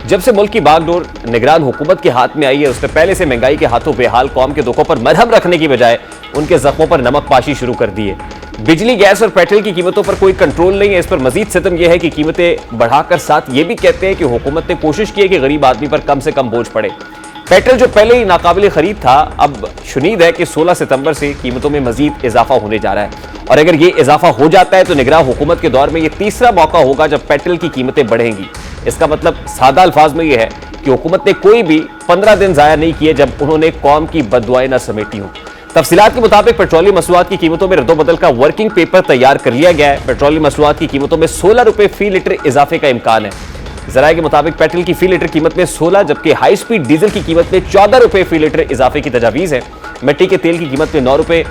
जब से मुल्क की बागडोर निगरान हुकूमत के हाथ में आई है, उसने पहले से महंगाई के हाथों बेहाल कौम के दुखों पर मरहम रखने की बजाय उनके जख्मों पर नमक पाशी शुरू कर दी है। बिजली, गैस और पेट्रोल की कीमतों पर कोई कंट्रोल नहीं है। इस पर मजीद सितम यह है कि कीमतें बढ़ाकर साथ ये भी कहते हैं कि हुकूमत ने कोशिश की है कि गरीब आदमी पर कम से कम बोझ पड़े। पेट्रोल जो पहले ही नाकाबिल खरीद था, अब शुनीद है कि 16 सितंबर से कीमतों में मजीद इजाफा होने जा रहा है। और अगर ये इजाफा हो जाता है तो निगरान हुकूमत के दौर में ये तीसरा मौका होगा जब पेट्रोल की कीमतें बढ़ेंगी। इसका मतलब सादा अल्फाज में यह है कि हुकूमत ने कोई भी 15 दिन जाया नहीं किए जब उन्होंने कौम की बददुआएं न समेटी हों। तफसीलात के मुताबिक पेट्रोलियम मसनूआत की कीमतों में रद्दोबदल का वर्किंग पेपर तैयार कर लिया गया है। पेट्रोलियम मसनूआत की कीमतों में 16 रुपए फी लीटर इजाफे का इम्कान है। जराये के मुताबिक पेट्रोल की फी लीटर कीमत में 16, जबकि हाई स्पीड डीजल की कीमत में 14 रुपए फी लीटर इजाफे की तजावीज़ है। मिट्टी के तेल की कीमत में 9 रुपए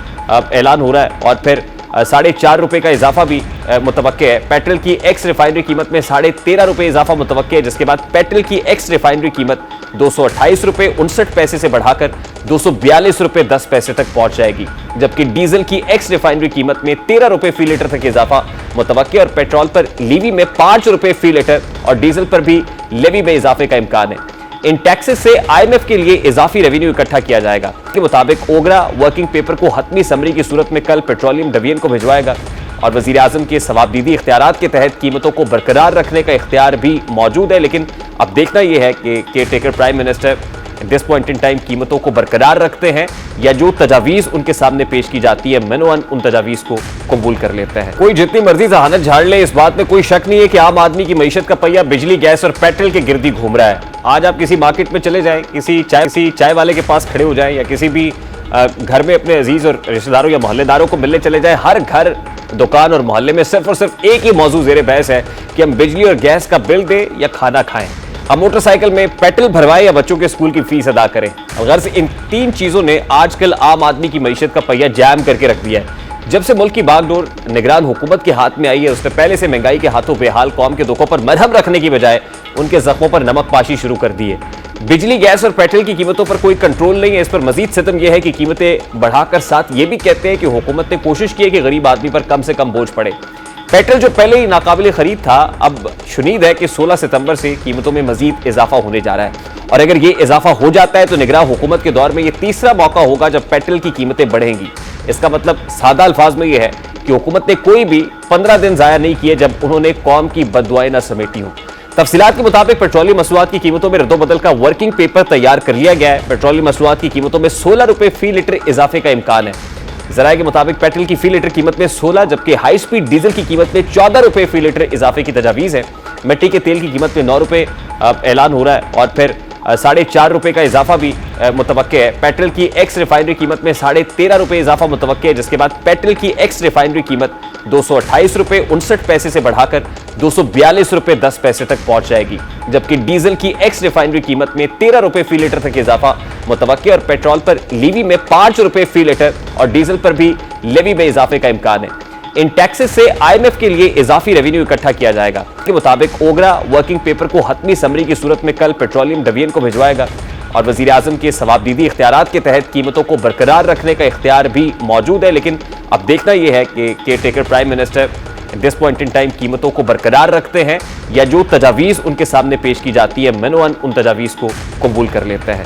ऐलान हो रहा है और फिर 4.5 रुपए का इजाफा भी मुतवक्के है। पेट्रोल की एक्स रिफाइनरी कीमत में 13.5 रुपए इजाफा मुतवक्के है, जिसके बाद पेट्रोल की एक्स रिफाइनरी कीमत 228 रुपए 59 पैसे से बढ़ाकर 242 रुपए 10 पैसे तक पहुंच जाएगी, जबकि डीजल की एक्स रिफाइनरी कीमत में 13 रुपए फी लीटर तक इजाफा मुतवक्के और पेट्रोल पर लीवी में 5 रुपए फी लीटर और डीजल पर भी लेवी में इजाफे का इम्कान है। इन टैक्सेस से IMF के लिए इजाफी रेवेन्यू इकट्ठा किया जाएगा। के मुताबिक ओगरा वर्किंग पेपर को हतमी समरी की सूरत में कल पेट्रोलियम डिवीजन को भिजवाएगा और वजीर आजम के सवाबदीदी इख्तियारात के तहत कीमतों को बरकरार रखने का इख्तियार भी मौजूद है। लेकिन अब देखना यह है कि caretaker prime minister this point in time कीमतों को बरकरार रखते हैं या जो तजावीज़ उनके सामने पेश की जाती है मनोअन उन तजावीज़ को कबूल कर लेते हैं। कोई जितनी मर्जी जहानत झाड़ ले, इस बात में कोई शक नहीं है कि आम आदमी की मईशत का पहिया बिजली, गैस और पेट्रोल के गिर्द ही घूम रहा है। आज आप किसी मार्केट में चले जाएं, किसी चाय वाले के पास खड़े हो जाएं या किसी भी घर में अपने अजीज और रिश्तेदारों या मोहल्लेदारों को मिलने चले जाएं, हर घर, दुकान और मोहल्ले में सिर्फ और सिर्फ एक ही मौजू ज़ेरे बहस है कि हम बिजली और गैस का बिल दें या खाना खाएं, हम मोटरसाइकिल में पेट्रोल भरवाएं या बच्चों के स्कूल की फीस अदा करें। गर्ज इन तीन चीजों ने आजकल आम आदमी की मईशत का पहिया जाम करके रख दिया है। जब से मुल्क की बागडोर निगरान हुकूमत के हाथ में आई है, उसने पहले से महंगाई के हाथों बेहाल कौम के दुखों पर मरहम रखने की बजाय उनके जख्मों पर नमक पाशी शुरू कर दी है। बिजली, गैस और पेट्रोल की कीमतों पर कोई कंट्रोल नहीं है। इस पर मजीद सितम यह है कि कीमतें बढ़ाकर साथ ये भी कहते हैं कि हुकूमत ने कोशिश की है कि गरीब आदमी पर कम से कम बोझ पड़े। पेट्रोल जो पहले ही नाकाबिल खरीद था, अब शुनीद है कि 16 सितंबर से कीमतों में मजीद इजाफा होने जा रहा है। और अगर ये इजाफा हो जाता है तो निगरान हुकूमत के दौर में ये तीसरा मौका होगा जब पेट्रोल की कीमतें बढ़ेंगी। इसका मतलब सादा अल्फाज में यह है कि हुकूमत ने कोई भी 15 दिन जाया नहीं किए जब उन्होंने कौम की बददुआएं न समेटी हों। तफसीलात के मुताबिक पेट्रोलियम मसनूआत की कीमतों में रद्दोबदल का वर्किंग पेपर तैयार कर लिया गया है। पेट्रोलियम मसनूआत की कीमतों में 16 रुपए फी लीटर इजाफे का इम्कान है। जराये के मुताबिक पेट्रोल की फी लीटर कीमत में 16, जबकि हाई स्पीड डीजल की कीमत में 14 रुपए फी लीटर इजाफे की तजावीज़ है। मिट्टी के तेल की कीमत में 9 रुपए ऐलान हो रहा है और फिर 4.5 रुपए का इजाफा भी मुतवक्के है। पेट्रोल की एक्स रिफाइनरी कीमत में 13.5 रुपए इजाफा मुतवक्के है, जिसके बाद पेट्रोल की एक्स रिफाइनरी कीमत 228 रुपए 59 पैसे से बढ़ाकर 242 रुपए 10 पैसे तक पहुंच जाएगी, जबकि डीजल की एक्स रिफाइनरी कीमत में 13 रुपए फी लीटर तक इजाफा मुतवक्के और पेट्रोल पर लीवी में 5 रुपए फी लीटर और डीजल पर भी लेवी में इजाफे का इम्कान है। इन टैक्सेस से IMF के लिए इजाफी रेवेन्यू इकट्ठा किया जाएगा। के मुताबिक ओगरा वर्किंग पेपर को हतमी समरी की सूरत में कल पेट्रोलियम डिवीजन को भिजवाएगा और वजीर आजम के सवाबदीदी इख्तियारात के तहत कीमतों को बरकरार रखने का इख्तियार भी मौजूद है। लेकिन अब देखना यह है कि caretaker prime minister this point in time कीमतों को बरकरार रखते हैं या जो तजावीज़ उनके सामने पेश की जाती है मनोअन उन तजावीज़ को कबूल कर लेते हैं।